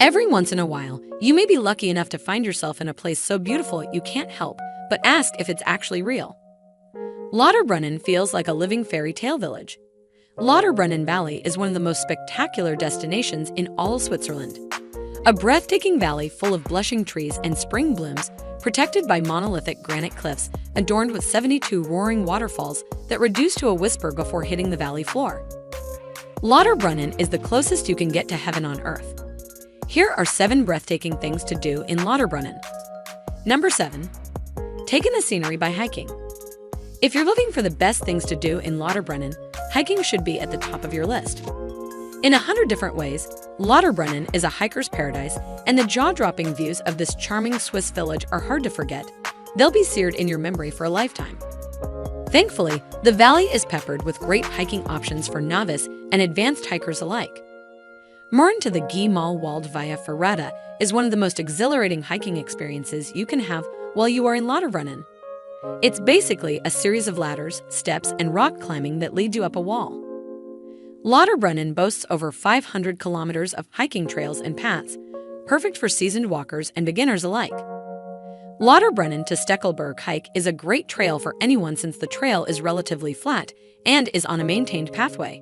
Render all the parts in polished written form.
Every once in a while, you may be lucky enough to find yourself in a place so beautiful you can't help but ask if it's actually real. Lauterbrunnen feels like a living fairy tale village. Lauterbrunnen Valley is one of the most spectacular destinations in all of Switzerland. A breathtaking valley full of blushing trees and spring blooms, protected by monolithic granite cliffs adorned with 72 roaring waterfalls that reduce to a whisper before hitting the valley floor. Lauterbrunnen is the closest you can get to heaven on earth. Here are 7 breathtaking things to do in Lauterbrunnen. Number 7. Take in the scenery by hiking. If you're looking for the best things to do in Lauterbrunnen, hiking should be at the top of your list. In 100 different ways, Lauterbrunnen is a hiker's paradise, and the jaw-dropping views of this charming Swiss village are hard to forget. They'll be seared in your memory for a lifetime. Thankfully, the valley is peppered with great hiking options for novice and advanced hikers alike. Mooring to the Wald via Ferrata is one of the most exhilarating hiking experiences you can have while you are in Lauterbrunnen. It's basically a series of ladders, steps, and rock climbing that lead you up a wall. Lauterbrunnen boasts over 500 kilometers of hiking trails and paths, perfect for seasoned walkers and beginners alike. Lauterbrunnen to Steckelberg hike is a great trail for anyone since the trail is relatively flat and is on a maintained pathway.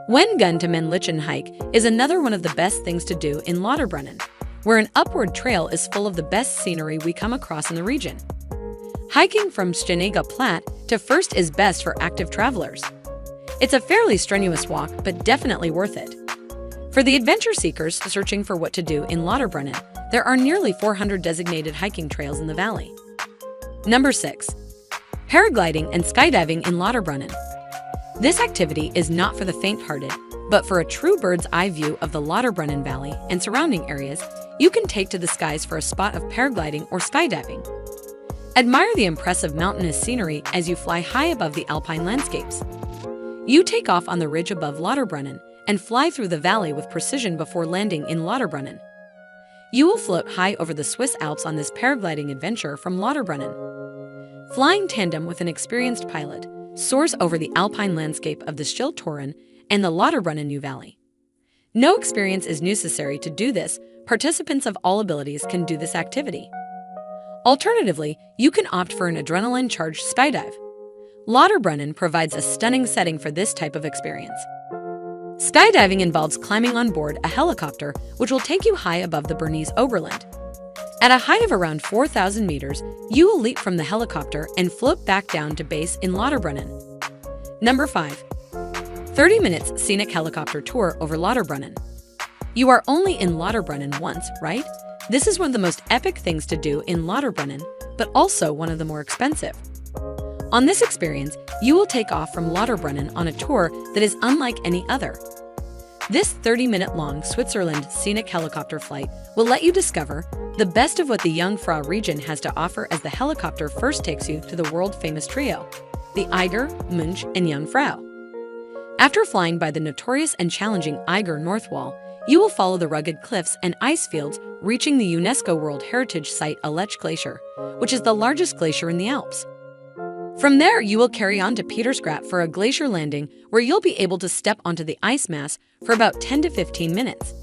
Wengun to Männlichen hike is another one of the best things to do in Lauterbrunnen, where an upward trail is full of the best scenery we come across in the region. Hiking from Steniga Platt to First is best for active travelers. It's a fairly strenuous walk, but definitely worth it. For the adventure seekers searching for what to do in Lauterbrunnen, there are nearly 400 designated hiking trails in the valley. Number 6. Paragliding and skydiving in Lauterbrunnen. This activity is not for the faint-hearted, but for a true bird's-eye view of the Lauterbrunnen Valley and surrounding areas, you can take to the skies for a spot of paragliding or skydiving. Admire the impressive mountainous scenery as you fly high above the alpine landscapes. You take off on the ridge above Lauterbrunnen and fly through the valley with precision before landing in Lauterbrunnen. You will float high over the Swiss Alps on this paragliding adventure from Lauterbrunnen. Flying tandem with an experienced pilot, soars over the alpine landscape of the Schildtoren and the Lauterbrunnen New Valley. No experience is necessary to do this. Participants of all abilities can do this activity. Alternatively, you can opt for an adrenaline-charged skydive. Lauterbrunnen provides a stunning setting for this type of experience. Skydiving involves climbing on board a helicopter, which will take you high above the Bernese Oberland. At a height of around 4,000 meters, you will leap from the helicopter and float back down to base in Lauterbrunnen. Number 5. 30 minutes scenic helicopter tour over Lauterbrunnen. You are only in Lauterbrunnen once, right? This is one of the most epic things to do in Lauterbrunnen, but also one of the more expensive. On this experience, you will take off from Lauterbrunnen on a tour that is unlike any other. This 30-minute-long Switzerland scenic helicopter flight will let you discover the best of what the Jungfrau region has to offer as the helicopter first takes you to the world-famous trio, the Eiger, Munch, and Jungfrau. After flying by the notorious and challenging Eiger North Wall, you will follow the rugged cliffs and ice fields, reaching the UNESCO World Heritage Site Aletsch Glacier, which is the largest glacier in the Alps. From there, you will carry on to Petersgrat for a glacier landing where you'll be able to step onto the ice mass for about 10 to 15 minutes.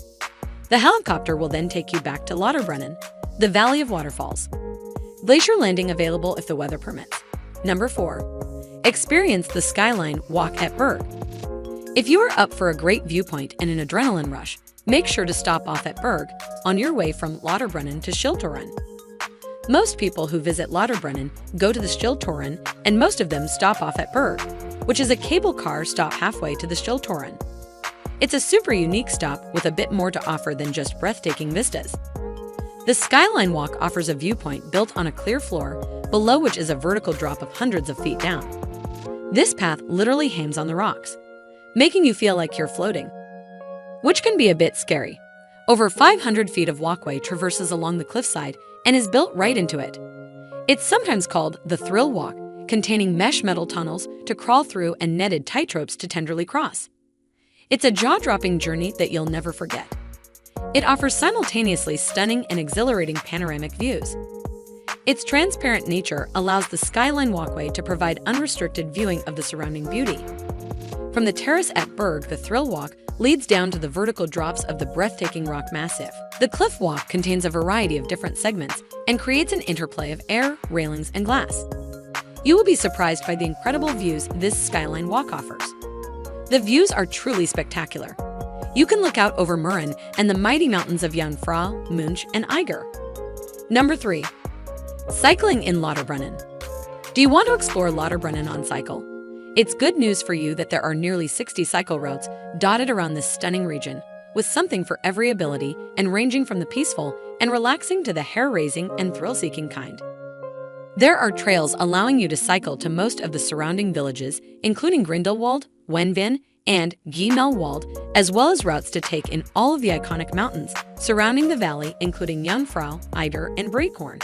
The helicopter will then take you back to Lauterbrunnen, the Valley of Waterfalls. Glacier landing available if the weather permits. Number 4. Experience the Skyline Walk at Berg. If you are up for a great viewpoint and an adrenaline rush, make sure to stop off at Berg on your way from Lauterbrunnen to Schildtoren. Most people who visit Lauterbrunnen go to the Schildtoren, and most of them stop off at Berg, which is a cable car stop halfway to the Schildtoren. It's a super unique stop with a bit more to offer than just breathtaking vistas. The Skyline Walk offers a viewpoint built on a clear floor, below which is a vertical drop of hundreds of feet down. This path literally hangs on the rocks, making you feel like you're floating, which can be a bit scary. Over 500 feet of walkway traverses along the cliffside and is built right into it. It's sometimes called the Thrill Walk, containing mesh metal tunnels to crawl through and netted tightropes to tenderly cross. It's a jaw-dropping journey that you'll never forget. It offers simultaneously stunning and exhilarating panoramic views. Its transparent nature allows the Skyline Walkway to provide unrestricted viewing of the surrounding beauty. From the terrace at Berg, the Thrill Walk leads down to the vertical drops of the breathtaking rock massif. The cliff walk contains a variety of different segments and creates an interplay of air, railings, and glass. You will be surprised by the incredible views this skyline walk offers. The views are truly spectacular. You can look out over Mürren and the mighty mountains of Jungfrau, Munch, and Eiger. Number 3. Cycling in Lauterbrunnen. Do you want to explore Lauterbrunnen on cycle? It's good news for you that there are nearly 60 cycle routes dotted around this stunning region, with something for every ability and ranging from the peaceful and relaxing to the hair-raising and thrill-seeking kind. There are trails allowing you to cycle to most of the surrounding villages, including Grindelwald, Wenvin, and Giemelwald, as well as routes to take in all of the iconic mountains surrounding the valley, including Jungfrau, Eider, and Breakhorn.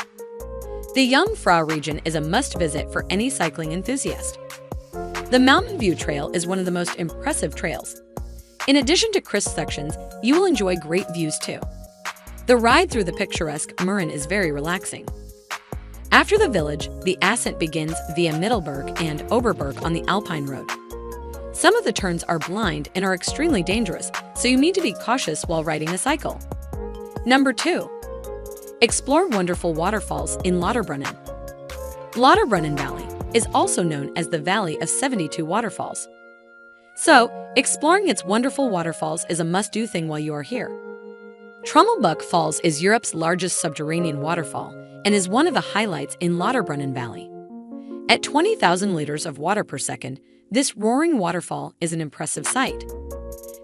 The Jungfrau region is a must-visit for any cycling enthusiast. The Mountain View Trail is one of the most impressive trails. In addition to crisp sections, you will enjoy great views too. The ride through the picturesque Mürren is very relaxing. After the village, the ascent begins via Mittelberg and Oberberg on the Alpine Road. Some of the turns are blind and are extremely dangerous, so you need to be cautious while riding a cycle. Number 2. Explore wonderful waterfalls in Lauterbrunnen. Lauterbrunnen Valley is also known as the Valley of 72 Waterfalls. So, exploring its wonderful waterfalls is a must-do thing while you are here. Trommelbuck Falls is Europe's largest subterranean waterfall and is one of the highlights in Lauterbrunnen Valley. At 20,000 liters of water per second, this roaring waterfall is an impressive sight.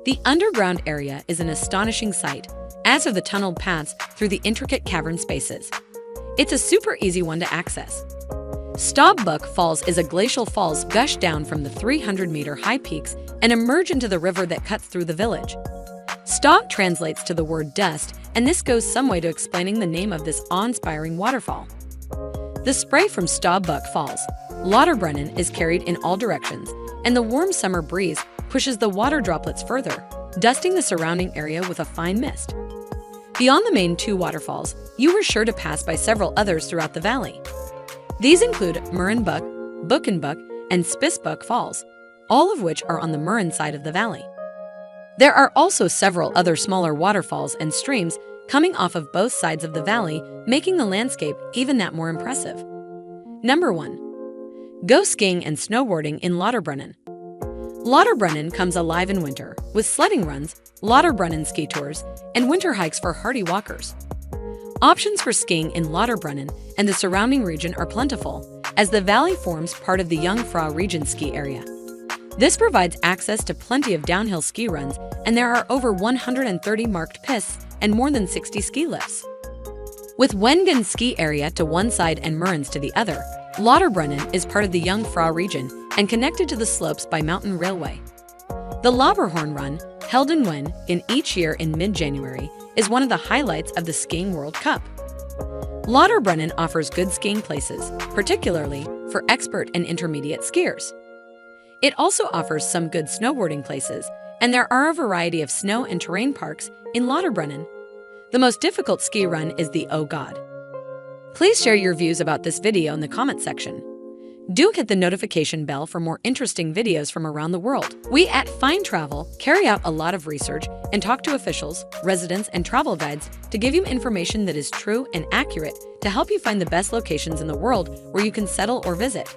The underground area is an astonishing sight, as are the tunneled paths through the intricate cavern spaces. It's a super easy one to access. Stobbuck Falls is a glacial falls gush down from the 300-meter high peaks and emerge into the river that cuts through the village. Staub translates to the word dust, and this goes some way to explaining the name of this awe-inspiring waterfall. The spray from Stobbuck Falls, Lauterbrunnen, is carried in all directions, and the warm summer breeze pushes the water droplets further, dusting the surrounding area with a fine mist. Beyond the main 2 waterfalls, you were sure to pass by several others throughout the valley. These include Mürrenbuck, Buchenbuck, and Spissbuck Falls, all of which are on the Mürren side of the valley. There are also several other smaller waterfalls and streams coming off of both sides of the valley, making the landscape even that more impressive. Number 1. Go skiing and snowboarding in Lauterbrunnen. Lauterbrunnen comes alive in winter, with sledding runs, Lauterbrunnen ski tours, and winter hikes for hardy walkers. Options for skiing in Lauterbrunnen and the surrounding region are plentiful, as the valley forms part of the Jungfrau region ski area. This provides access to plenty of downhill ski runs, and there are over 130 marked pistes and more than 60 ski lifts. With Wengen ski area to one side and Mürrens to the other, Lauterbrunnen is part of the Jungfrau region and connected to the slopes by mountain railway. The Lauberhorn Run, held in Wengen each year in mid-January, is one of the highlights of the Skiing World Cup. Lauterbrunnen offers good skiing places, particularly for expert and intermediate skiers. It also offers some good snowboarding places, and there are a variety of snow and terrain parks in Lauterbrunnen. The most difficult ski run is the Oh God. Please share your views about this video in the comment section. Do hit the notification bell for more interesting videos from around the world. We at Find Travel carry out a lot of research and talk to officials, residents, and travel guides to give you information that is true and accurate to help you find the best locations in the world where you can settle or visit.